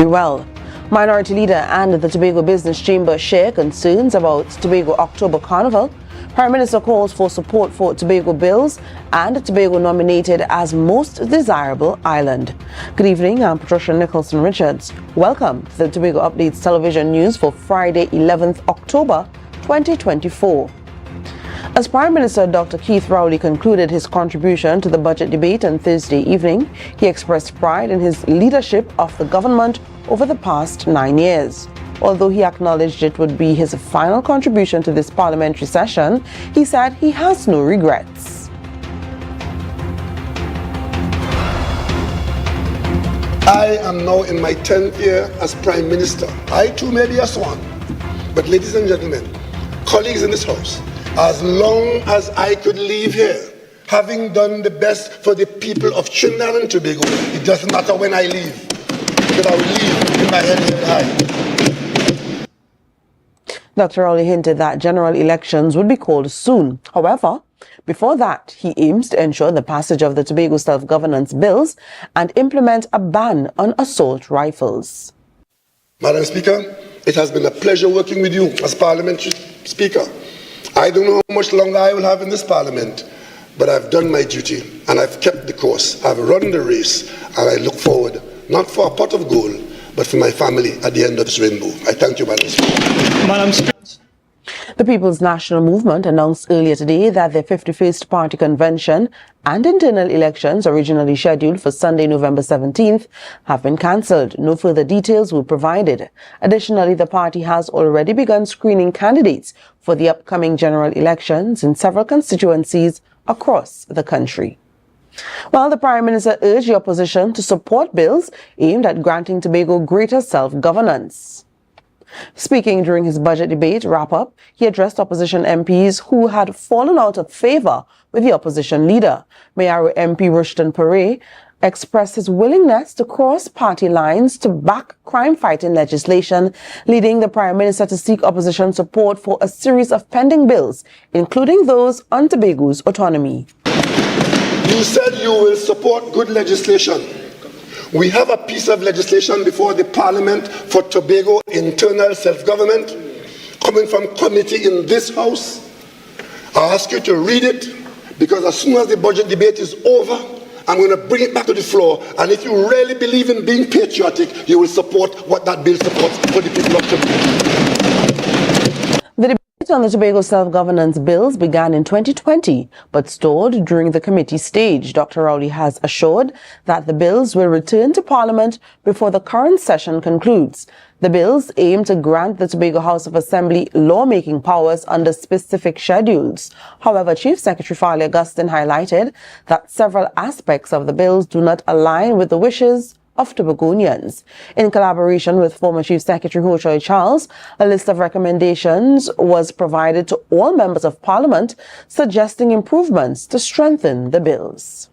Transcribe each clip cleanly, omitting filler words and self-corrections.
Well, Minority Leader and the Tobago Business Chamber share concerns about Tobago October Carnival. Prime Minister calls for support for Tobago bills and Tobago nominated as most desirable island. Good evening, I'm Patricia Nicholson Richards. Welcome to the Tobago Updates television news for Friday, 11th October 2024. As Prime Minister Dr. Keith Rowley concluded his contribution to the budget debate on Thursday evening, he expressed pride in his leadership of the government over the past 9 years. Although he acknowledged it would be his final contribution to this parliamentary session, he said he has no regrets. I am now in my 10th year as Prime Minister. I too may be a swan. But ladies and gentlemen, colleagues in this House, as long as I could leave here, having done the best for the people of Trinidad and Tobago, it doesn't matter when I leave, because I will leave with my head held high. Dr. Rowley hinted that general elections would be called soon. However, before that, he aims to ensure the passage of the Tobago self-governance bills and implement a ban on assault rifles. Madam Speaker, it has been a pleasure working with you as Parliamentary Speaker. I don't know how much longer I will have in this Parliament, but I've done my duty and I've kept the course. I've run the race and I look forward, not for a pot of gold, but for my family at the end of this rainbow. I thank you, Madam Speaker. Madam Speaker. The People's National Movement announced earlier today that their 51st party convention and internal elections, originally scheduled for Sunday, November 17th, have been cancelled. No further details were provided. Additionally, the party has already begun screening candidates for the upcoming general elections in several constituencies across the country. While the Prime Minister urged the opposition to support bills aimed at granting Tobago greater self-governance. Speaking during his budget debate wrap-up, he addressed opposition MPs who had fallen out of favour with the opposition leader. Mayor MP Rushton Pare expressed his willingness to cross party lines to back crime-fighting legislation, leading the Prime Minister to seek opposition support for a series of pending bills, including those on Tobago's autonomy. You said you will support good legislation. We have a piece of legislation before the Parliament for Tobago internal self-government coming from committee in this House. I ask you to read it, because as soon as the budget debate is over, I'm going to bring it back to the floor, and if you really believe in being patriotic, you will support what that bill supports for the people of Tobago. The debate on the Tobago self-governance bills began in 2020, but stalled during the committee stage. Dr. Rowley has assured that the bills will return to Parliament before the current session concludes. The bills aim to grant the Tobago House of Assembly lawmaking powers under specific schedules. However, Chief Secretary Farley Augustine highlighted that several aspects of the bills do not align with the wishes of Tobagonians. In collaboration with former Chief Secretary Ho Choi Charles, a list of recommendations was provided to all members of Parliament, suggesting improvements to strengthen the bills.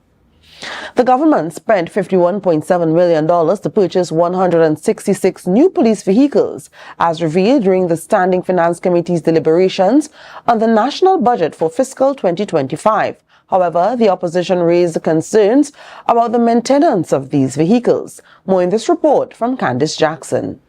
The government spent $51.7 million to purchase 166 new police vehicles, as revealed during the Standing Finance Committee's deliberations on the national budget for fiscal 2025. However, the opposition raised concerns about the maintenance of these vehicles. More in this report from Candice Jackson.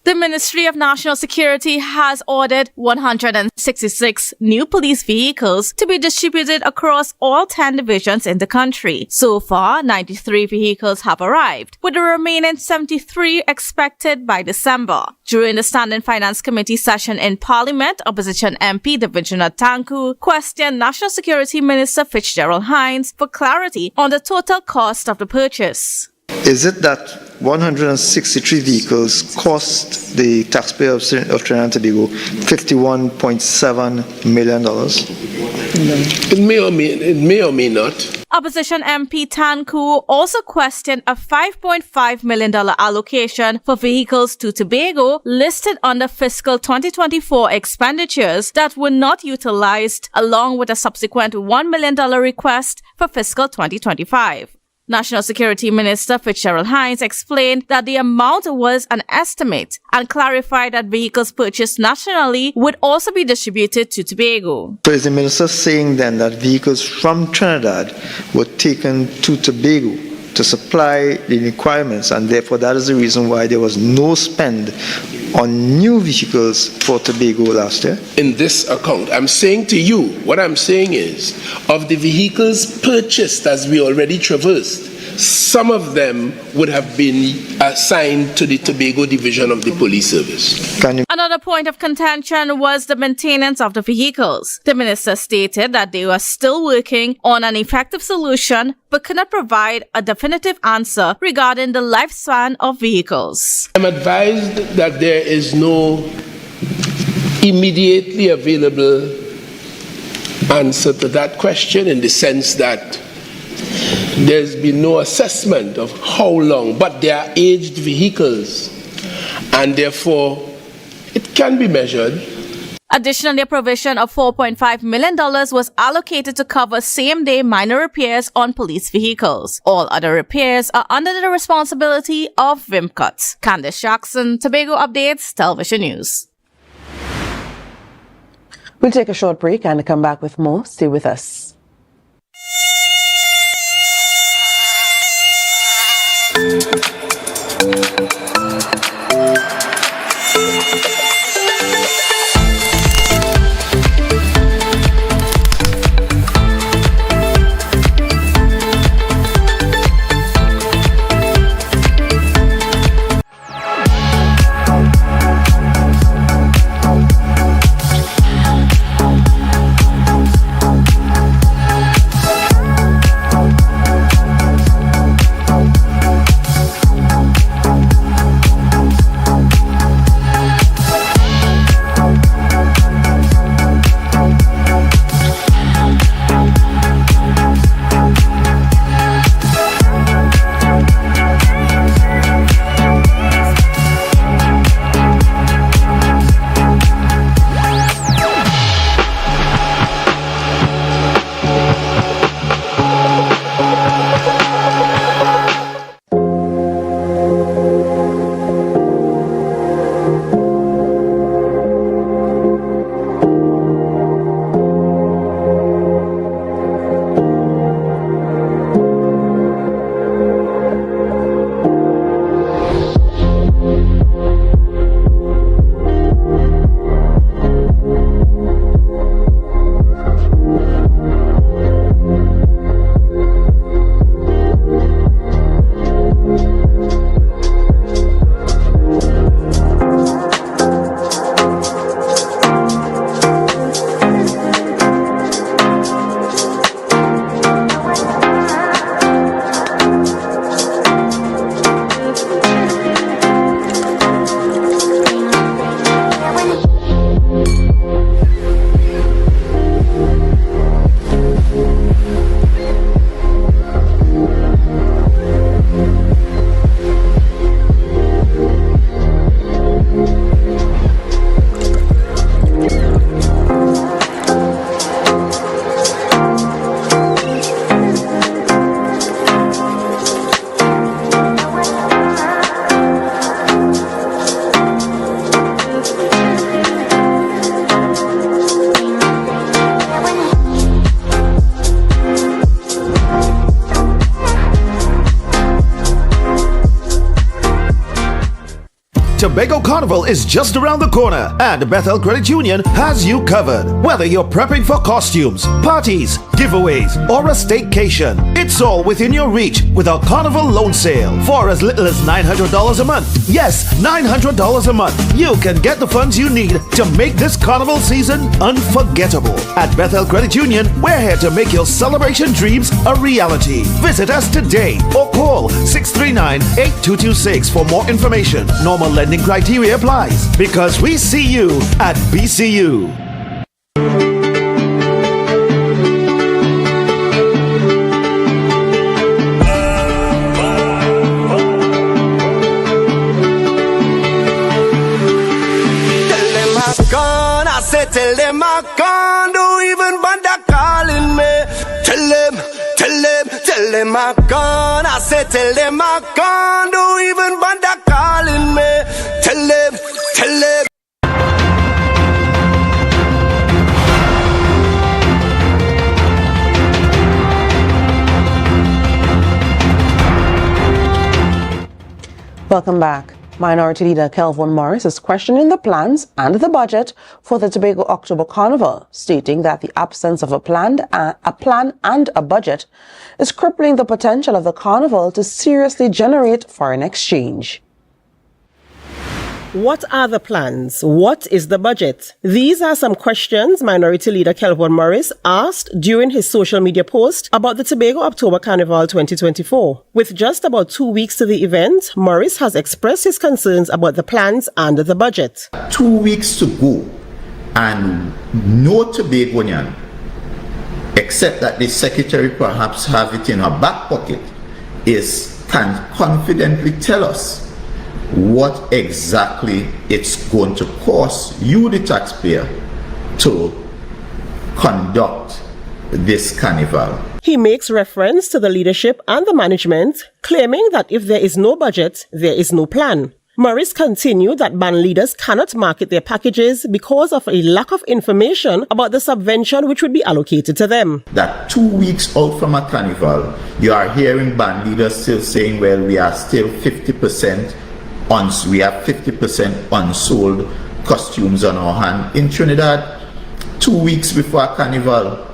The Ministry of National Security has ordered 166 new police vehicles to be distributed across all 10 divisions in the country. So far, 93 vehicles have arrived, with the remaining 73 expected by December. During the Standing Finance Committee session in Parliament, opposition MP Divisional Tanku questioned National Security Minister Fitzgerald Hines for clarity on the total cost of the purchase. Is it that 163 vehicles cost the taxpayer of Trinidad and Tobago $51.7 million? It may or may not. Opposition MP Tanku also questioned a $5.5 million allocation for vehicles to Tobago listed under fiscal 2024 expenditures that were not utilized, along with a subsequent $1 million request for fiscal 2025. National Security Minister Fitzgerald Hines explained that the amount was an estimate and clarified that vehicles purchased nationally would also be distributed to Tobago. So is the minister saying then that vehicles from Trinidad were taken to Tobago to supply the requirements, and therefore that is the reason why there was no spend on new vehicles for Tobago last year? In this account, I'm saying to you, what I'm saying is, of the vehicles purchased as we already traversed, some of them would have been assigned to the Tobago Division of the Police Service. Another point of contention was the maintenance of the vehicles. The minister stated that they were still working on an effective solution but could not provide a definitive answer regarding the lifespan of vehicles. I'm advised that there is no immediately available answer to that question, in the sense that there's been no assessment of how long, but they are aged vehicles, and therefore it can be measured. Additionally, a provision of $4.5 million was allocated to cover same-day minor repairs on police vehicles. All other repairs are under the responsibility of Vimcut. Candice Jackson, Tobago Updates, Television News. We'll take a short break and come back with more. Stay with us. Tobago Carnival is just around the corner, and Bethel Credit Union has you covered. Whether you're prepping for costumes, parties, giveaways, or a staycation, it's all within your reach with our Carnival loan sale. For as little as $900 a month, yes, $900 a month, you can get the funds you need to make this Carnival season unforgettable. At Bethel Credit Union, we're here to make your celebration dreams a reality. Visit us today or call 639-8226 for more information. Normal lending criteria applies, because we see you at BCU. Tell them I can't, don't even bother calling me. Tell them I can't. I said, tell them I can't, don't even bother calling me. Tell them. Welcome back. Minority Leader Kelvin Morris is questioning the plans and the budget for the Tobago October Carnival, stating that the absence of a plan and a budget is crippling the potential of the carnival to seriously generate foreign exchange. What are the plans? What is the budget? These are some questions Minority Leader Kelvin Morris asked during his social media post about the Tobago October Carnival 2024. With just about 2 weeks to the event, Morris has expressed his concerns about the plans and the budget. 2 weeks to go and no Tobagonian, except that the secretary perhaps have it in her back pocket, can confidently tell us what exactly it's going to cost you, the taxpayer, to conduct this carnival. He makes reference to the leadership and the management, claiming that if there is no budget, there is no plan. Morris continued that band leaders cannot market their packages because of a lack of information about the subvention which would be allocated to them. That 2 weeks out from a carnival, you are hearing band leaders still saying, well, we are still 50%. We have 50% unsold costumes on our hand. In Trinidad, 2 weeks before a carnival,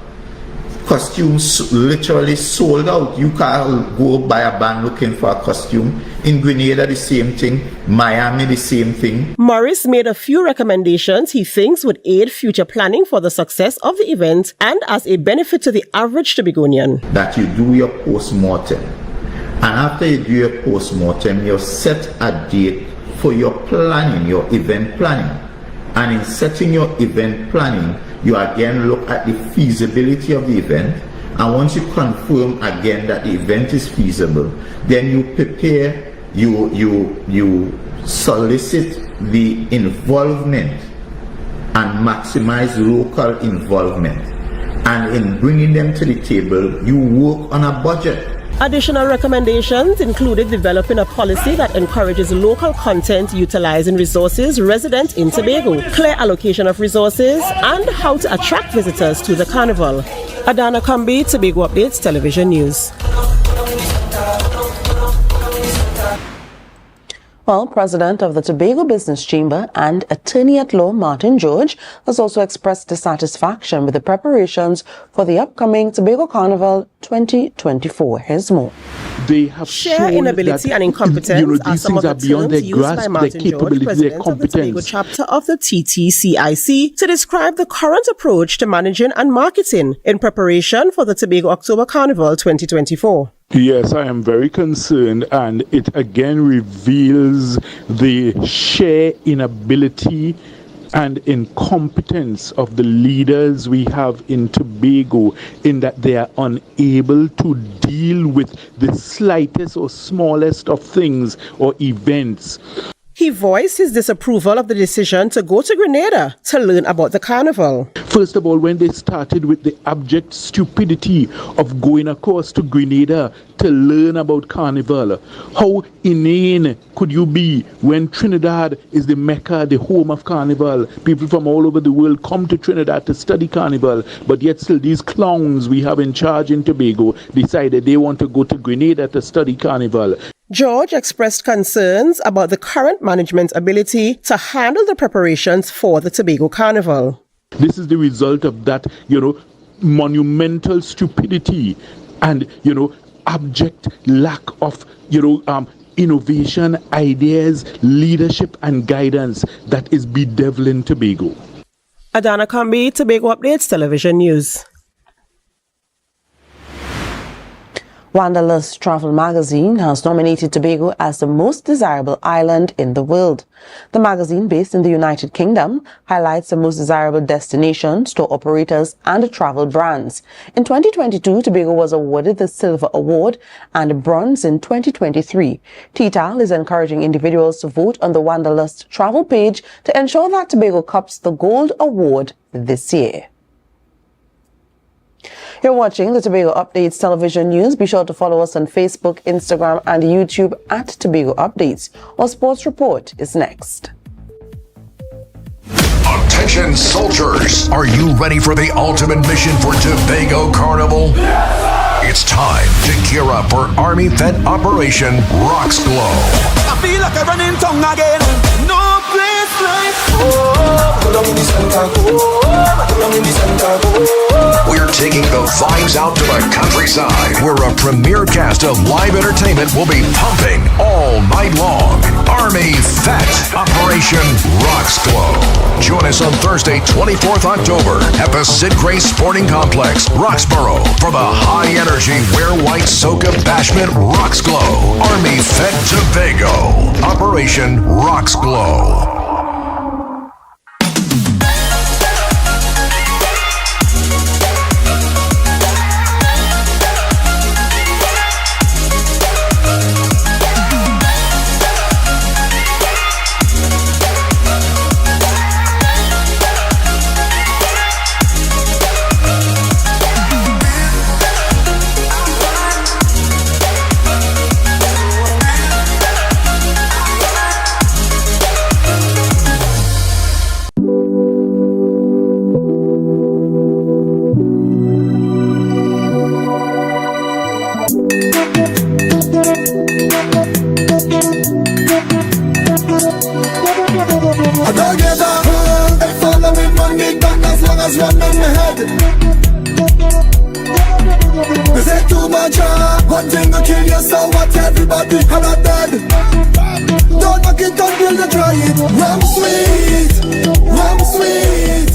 costumes literally sold out. You can't go buy a band looking for a costume. In Grenada, the same thing. Miami, the same thing. Morris made a few recommendations he thinks would aid future planning for the success of the event and as a benefit to the average Tobagonian. That you do your post-mortem. And after you do your post-mortem, you set a date for your planning, your event planning. And in setting your event planning, you again look at the feasibility of the event. And once you confirm again that the event is feasible, then you prepare, you solicit the involvement and maximize local involvement. And in bringing them to the table, you work on a budget. Additional recommendations included developing a policy that encourages local content utilizing resources resident in Tobago, clear allocation of resources, and how to attract visitors to the carnival. Adana Kambi, Tobago Updates Television News. Well, President of the Tobago Business Chamber and Attorney at Law Martin George has also expressed dissatisfaction with the preparations for the upcoming Tobago Carnival 2024. Here's more. They have Sheer shown inability that, and incompetence are these some of things the are beyond terms their used by grasp, Martin their George, capability, their President of the Tobago competence. chapter of the TTCIC, to describe the current approach to managing and marketing in preparation for the Tobago October Carnival 2024. Yes, I am very concerned, and it again reveals the sheer inability and incompetence of the leaders we have in Tobago, in that they are unable to deal with the slightest or smallest of things or events. He voiced his disapproval of the decision to go to Grenada to learn about the carnival. First of all, when they started with the abject stupidity of going across to Grenada to learn about carnival, how inane could you be when Trinidad is the mecca, the home of carnival? People from all over the world come to Trinidad to study carnival, but yet still these clowns we have in charge in Tobago decided they want to go to Grenada to study carnival. George expressed concerns about the current management's ability to handle the preparations for the Tobago Carnival. This is the result of that, monumental stupidity and, abject lack of, innovation, ideas, leadership and guidance that is bedeviling Tobago. Adana Kambi, Tobago Updates Television News. Wanderlust Travel magazine has nominated Tobago as the most desirable island in the world. The magazine, based in the United Kingdom, highlights the most desirable destinations, tour operators, and travel brands. In 2022, Tobago was awarded the Silver Award and Bronze in 2023. TTAL is encouraging individuals to vote on the Wanderlust Travel page to ensure that Tobago cups the Gold Award this year. You're watching the Tobago Updates Television News. Be sure to follow us on Facebook, Instagram, and YouTube at Tobago Updates. Our sports report is next. Attention soldiers, are you ready for the ultimate mission for Tobago Carnival? It's time to gear up for Army Fed Operation Rocks Glow. feel like I run in tongue again. No place like home. Go down in the center, go down in the center, We're taking the vibes out to the countryside, where a premier cast of live entertainment will be pumping all night long. Army Fat Operation Rocks Glow. Join us on Thursday, 24th October at the Sid Grace Sporting Complex, Roxborough, for the high-energy Wear White Soca Bashment Rocks Glow. Army Fed Tobago. Operation Rocks Glow. One thing will kill you, so what everybody had a dead. Don't knock it until you try it. Rum sweet,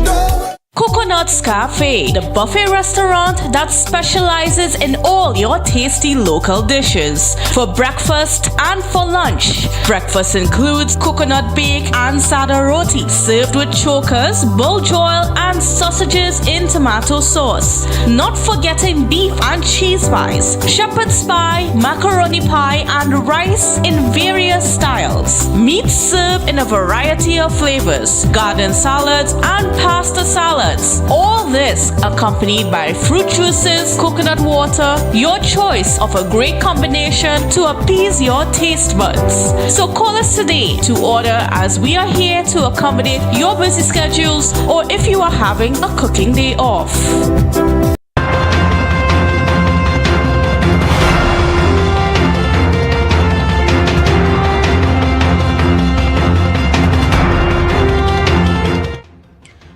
no. Coconut's Cafe, the buffet restaurant that specializes in all your tasty local dishes. For breakfast and for lunch. Breakfast includes coconut bake and sada roti, served with chokers, bull joil, and sausages in tomato sauce. Not forgetting beef and cheese pies, shepherd's pie, macaroni pie, and rice in various styles. Meat served in a variety of flavors, garden salads, and pasta salads. All this accompanied by fruit juices, coconut water, your choice of a great combination to appease your taste buds. So call us today to order, as we are here to accommodate your busy schedules or if you are having a cooking day off.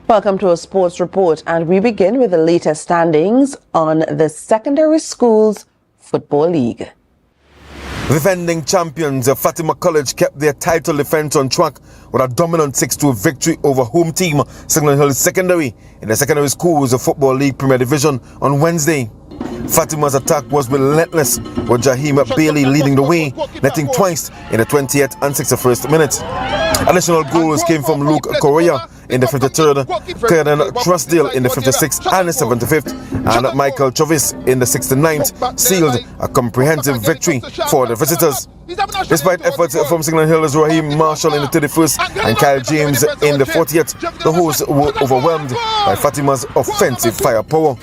Welcome to a sports report, and we begin with the latest standings on the Secondary Schools Football League. Defending champions Fatima College kept their title defense on track with a dominant 6-2 victory over home team Signal Hill Secondary in the Secondary Schools Football League Premier Division on Wednesday. Fatima's attack was relentless, with Jaheim Bailey leading the way, netting twice in the 20th and 61st minute. Additional goals came from Luke Correa in the 53rd, Kaden Trustdale in the 56th and the 75th, and Michael Chovis in the 69th sealed a comprehensive victory for the visitors. Despite efforts from Signal Hill's Raheem Marshall in the 31st and Kyle James in the 40th, the hosts were overwhelmed by Fatima's offensive firepower.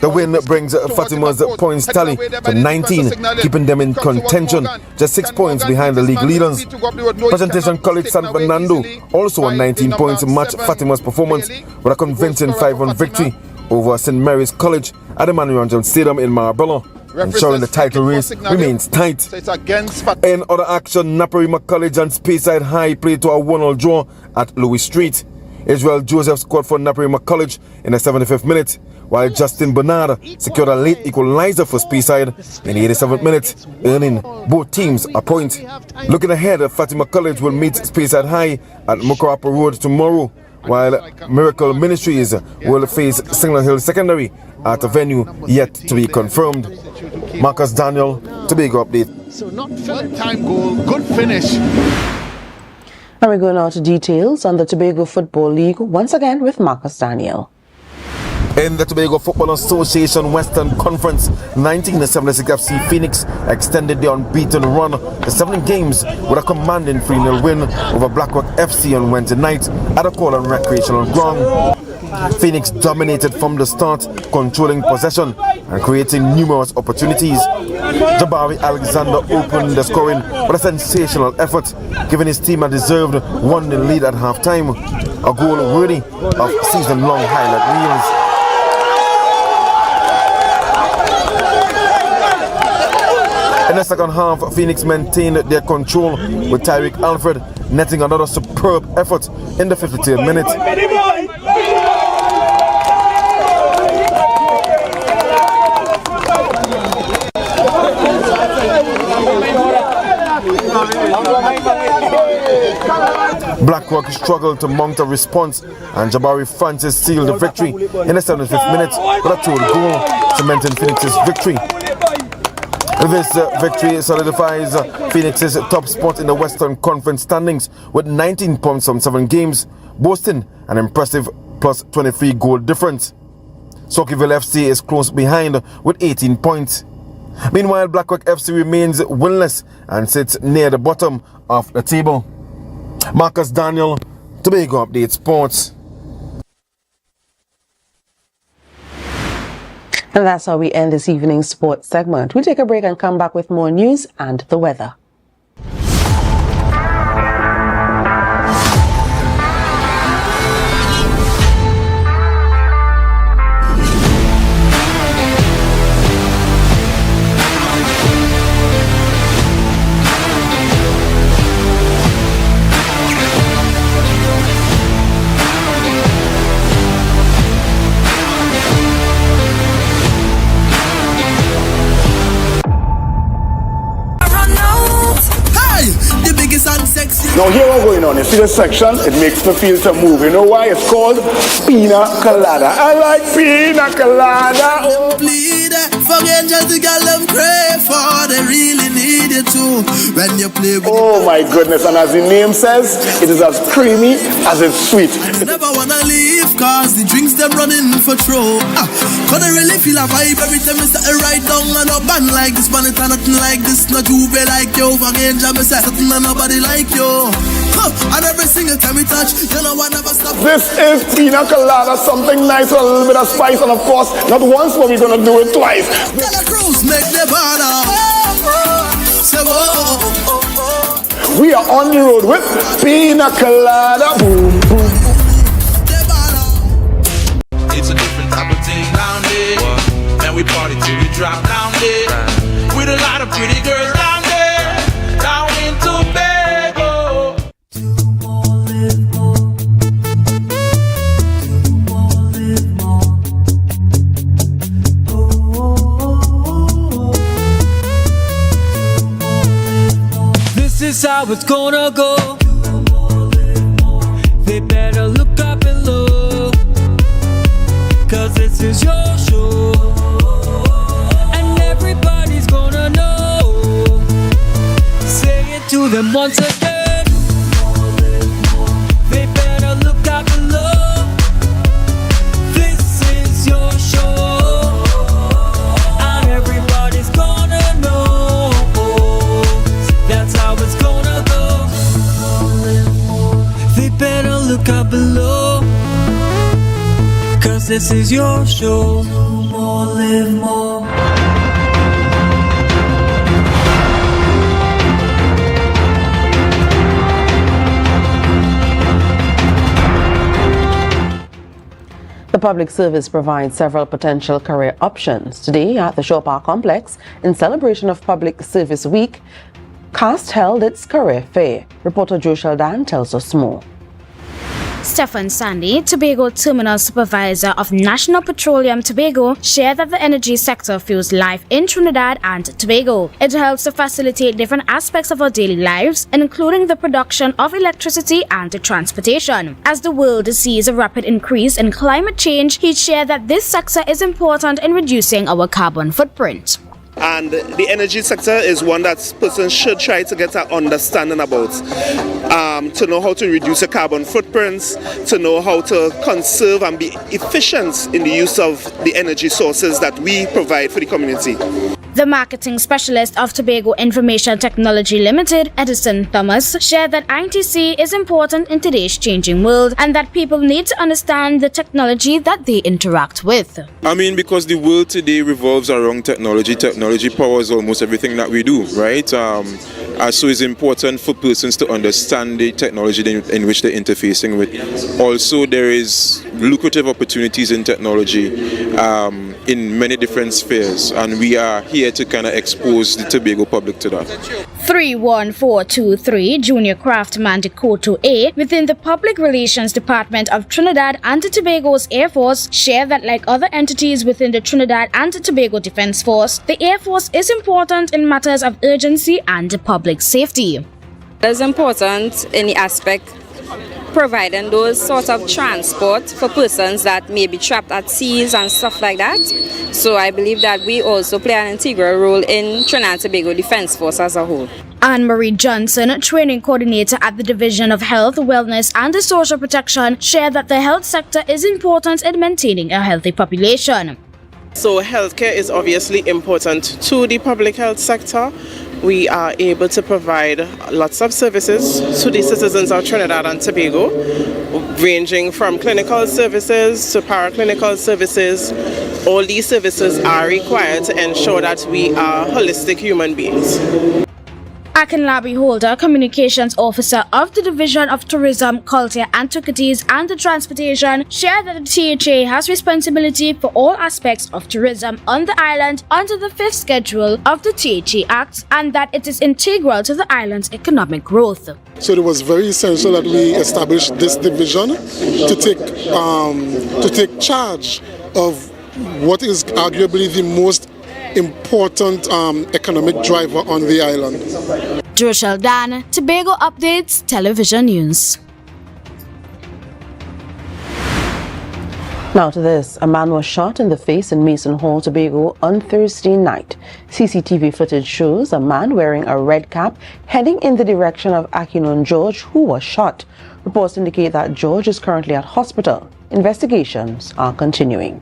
The win brings Fatima's points tally to 19, keeping them in contention, just 6 points behind the league leaders. Presentation College San Fernando also on 19 points matched Fatima's performance with a convincing 5-1 victory over St. Mary's College at the Manuel Stadium in Marbella, ensuring the title race remains tight. In other action, Naparima College and Speyside High played to a 1-1 draw at Louis Street. Israel Joseph scored for Naparima College in the 75th minute, while Justin Bernard secured a late equalizer for Speyside in the 87th minute, earning both teams a point. Looking ahead, Fatima College will meet Speyside High at Mukarapa Road tomorrow, while Miracle Ministries will face Signal Hill Secondary at a venue yet to be confirmed. Marcus Daniel, Tobago Update. So not time goal, good finish. And we're going on to details on the Tobago Football League once again with Marcus Daniel. In the Tobago Football Association Western Conference, 1976 FC Phoenix extended their unbeaten run to 7 games with a commanding 3-0 win over Blackrock FC on Wednesday night at a Call and Recreational Ground. Phoenix dominated from the start, controlling possession and creating numerous opportunities. Jabari Alexander opened the scoring with a sensational effort, giving his team a deserved 1-0 lead at halftime, a goal worthy of season-long highlight reels. In the second half, Phoenix maintained their control with Tyreek Alfred netting another superb effort in the 53rd minute. Blackrock struggled to mount a response, and Jabari Francis sealed the victory in the 75th minute with a third goal, cementing Phoenix's victory. This victory solidifies Phoenix's top spot in the Western Conference standings with 19 points from 7 games, boasting an impressive plus 23 goal difference. Sockeyville FC is close behind with 18 points. Meanwhile, Blackrock FC remains winless and sits near the bottom of the table. Marcus Daniel, Tobago Update Sports. And that's how we end this evening's sports segment. We'll take a break and come back with more news and the weather. Now here what's going on, you see this section, it makes me feel to move. You know why? It's called Pina Colada. I like Pina Colada. Oh. Bleed, for angels to get them pray for, they really need it too. When you play with oh my goodness, and as the name says, it is as creamy as it's sweet. Never wanna leave, cause the drinks them running for throw. But I really feel a vibe every time I start right down and up and like this, man, it's nothing like this, not you be like you. For angels, I say something and nobody like you. And every single time we touch, you know what, never stop. This is Pina Colada, something nice with a little bit of spice, and of course, not once, but we're gonna do it twice. Tell a cruise, make the banner. We are on the road with Pina Colada. Boom, boom. It's a different type of thing down there. And we party till we drop down there. With a lot of pretty girls down there. Down in Tobago. This is how it's gonna go. They better look up and low, cause this is your show. And everybody's gonna know. Say it to them once again. They better look up and low. This is your show. And everybody's gonna know. That's how it's gonna go. They better look up below, cause this is your show. Do more, live more. The public service provides several potential career options. Today at the Shaw Park Complex, in celebration of Public Service Week, CAST held its career fair. Reporter Joe Sheldon tells us more. Stephen Sandy, Tobago Terminal Supervisor of National Petroleum Tobago, shared that the energy sector fuels life in Trinidad and Tobago. It helps to facilitate different aspects of our daily lives, including the production of electricity and transportation. As the world sees a rapid increase in climate change, he shared that this sector is important in reducing our carbon footprint. And the energy sector is one that persons should try to get an understanding about, to know how to reduce the carbon footprints, to know how to conserve and be efficient in the use of the energy sources that we provide for the community. The marketing specialist of Tobago Information Technology Limited, Edison Thomas, shared that ITC is important in today's changing world and that people need to understand the technology that they interact with. I mean, because the world today revolves around technology. Technology powers almost everything that we do, right? So it's important for persons to understand the technology in which they're interfacing with. Also, there is lucrative opportunities in technology. in many different spheres, and we are here to kind of expose the Tobago public to that. 31423 Junior Craftman Decoto A within the Public Relations Department of Trinidad and Tobago's Air Force share that like other entities within the Trinidad and Tobago Defense Force, the Air Force is important in matters of urgency and public safety. It is important in the aspect providing those sort of transport for persons that may be trapped at seas and stuff like that. So I believe that we also play an integral role in Trinidad and Tobago Defense Force as a whole. Anne-Marie Johnson, training coordinator at the Division of Health, Wellness and Social Protection, shared that the health sector is important in maintaining a healthy population. So healthcare is obviously important to the public health sector. We are able to provide lots of services to the citizens of Trinidad and Tobago, ranging from clinical services to paraclinical services. All these services are required to ensure that we are holistic human beings. Akinlabi Holder, Communications Officer of the Division of Tourism, Culture, Antiquities and Transportation, shared that the THA has responsibility for all aspects of tourism on the island under the 5th schedule of the THA Act and that it is integral to the island's economic growth. So it was very essential that we established this division to take charge of what is arguably the most important economic driver on the island. Joshel Dan, Tobago Updates, Television News. Now to this, a man was shot in the face in Mason Hall, Tobago on Thursday night. CCTV footage shows a man wearing a red cap heading in the direction of Akinon George, who was shot. Reports indicate that George is currently at hospital. Investigations are continuing.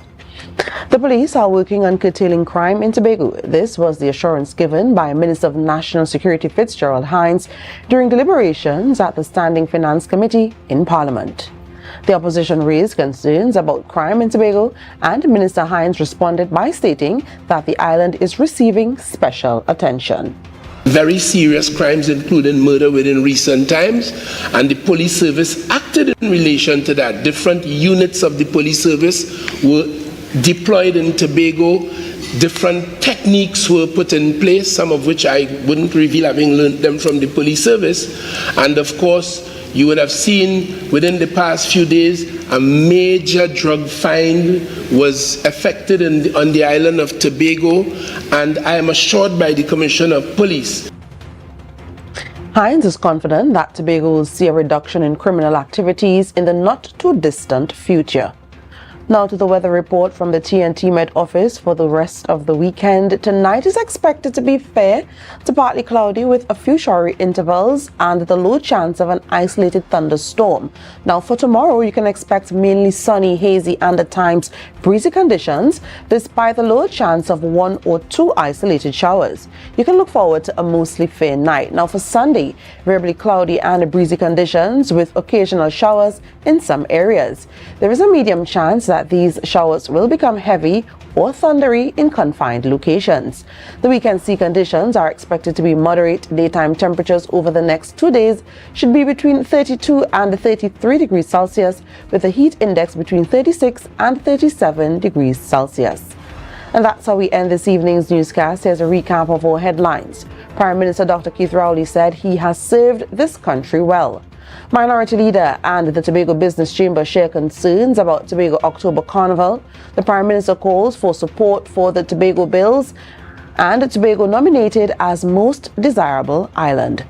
The police are working on curtailing crime in Tobago. This was the assurance given by Minister of National Security Fitzgerald Hines during deliberations at the Standing Finance Committee in Parliament. The opposition raised concerns about crime in Tobago, and Minister Hines responded by stating that the island is receiving special attention. Very serious crimes, including murder within recent times, and the police service acted in relation to that. Different units of the police service were deployed in Tobago. Different techniques were put in place, some of which I wouldn't reveal, having learned them from the police service. And of course, you would have seen within the past few days a major drug find was effected on the island of Tobago, and I am assured by the Commissioner of Police. Hines is confident that Tobago will see a reduction in criminal activities in the not-too-distant future. Now to the weather report from the TNT Met office for the rest of the weekend. Tonight is expected to be fair to partly cloudy with a few showery intervals and the low chance of an isolated thunderstorm. Now for tomorrow, you can expect mainly sunny, hazy and at times breezy conditions despite the low chance of 1 or 2 isolated showers. You can look forward to a mostly fair night. Now for Sunday, variably cloudy and breezy conditions with occasional showers in some areas. There is a medium chance that these showers will become heavy or thundery in confined locations. The weekend sea conditions are expected to be moderate. Daytime temperatures over the next 2 days should be between 32 and 33 degrees Celsius with a heat index between 36 and 37 degrees Celsius. And that's how we end this evening's newscast. Here's a recap of our headlines. Prime Minister Dr. Keith Rowley said he has served this country well. Minority Leader and the Tobago Business Chamber share concerns about Tobago October Carnival. The Prime Minister calls for support for the Tobago bills and Tobago nominated as most desirable island.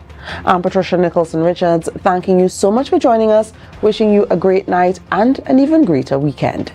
I'm Patricia Nicholson Richards, thanking you so much for joining us, wishing you a great night and an even greater weekend.